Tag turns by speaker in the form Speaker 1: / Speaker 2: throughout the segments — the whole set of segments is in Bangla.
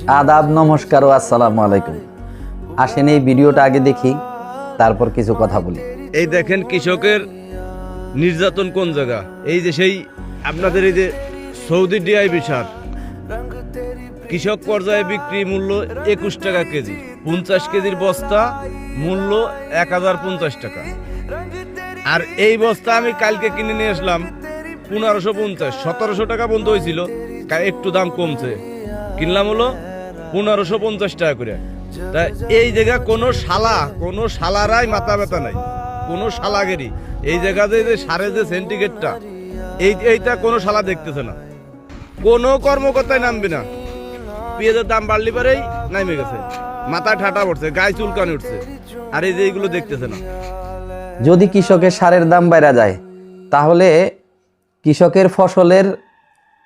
Speaker 1: আদাব, নমস্কার ও আসসালামু আলাইকুম। আসেন এই ভিডিওটা আগে দেখি, তারপর কিছু কথা বলি।
Speaker 2: এই দেখেন কৃষকের নির্যাতন কোন জায়গা। এই যে সেই আপনাদের এই যে সৌদি ডিআইবি সার কৃষক পর্যায়ে বিক্রি মূল্য 21 টাকা কেজি, 50 কেজির বস্তা মূল্য 1050 টাকা। আর এই বস্তা আমি কালকে কিনে নিয়ে আসলাম 1550, 1700 টাকা বন্ধ হয়েছিল, একটু দাম কমছে, কিনলাম হলো 1550 টাকা করে। তা এই জায়গা কোনো শালারাই মাথা ব্যথা নাই, কোনো শালাগেরই এই জায়গাতে যে সারের যে সেন্টিগ্রেডটা এইটা কোনো শালা দেখতেছে না, কোনো কর্মকর্তায় নামবে না। পেঁয়াজের দাম বাড়লি পারেই নামে গেছে, মাথায় ঠাটা পড়ছে, গায়ে চুলকানি উঠছে, আর এই যে এইগুলো দেখতেছে না।
Speaker 1: যদি কৃষকের সারের দাম বাইরা যায়, তাহলে কৃষকের ফসলের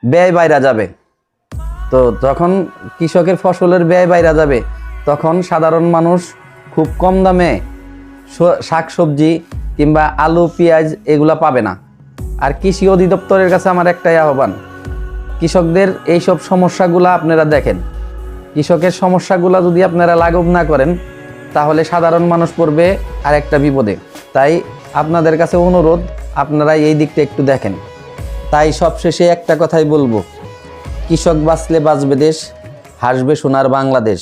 Speaker 1: ব্যয় বাইরা যাবে। তো যখন কৃষকের ফসলের ব্যয় বাইরা যাবে, তখন সাধারণ মানুষ খুব কম দামে শাকসবজি কিংবা আলু পেঁয়াজ এগুলা পাবে না। আর কৃষি অধিদপ্তরের কাছে আমার একটাই আহ্বান, কৃষকদের এইসব সমস্যাগুলো আপনারা দেখেন। কৃষকের সমস্যাগুলো যদি আপনারা লাঘব না করেন, তাহলে সাধারণ মানুষ পড়বে আরেকটা বিপদে। তাই আপনাদের কাছে অনুরোধ, আপনারা এই দিকটা একটু দেখেন। তাই সবশেষে একটা কথাই বলবো, কৃষক বাঁচলে বাঁচবে দেশ, হাসবে সোনার বাংলাদেশ।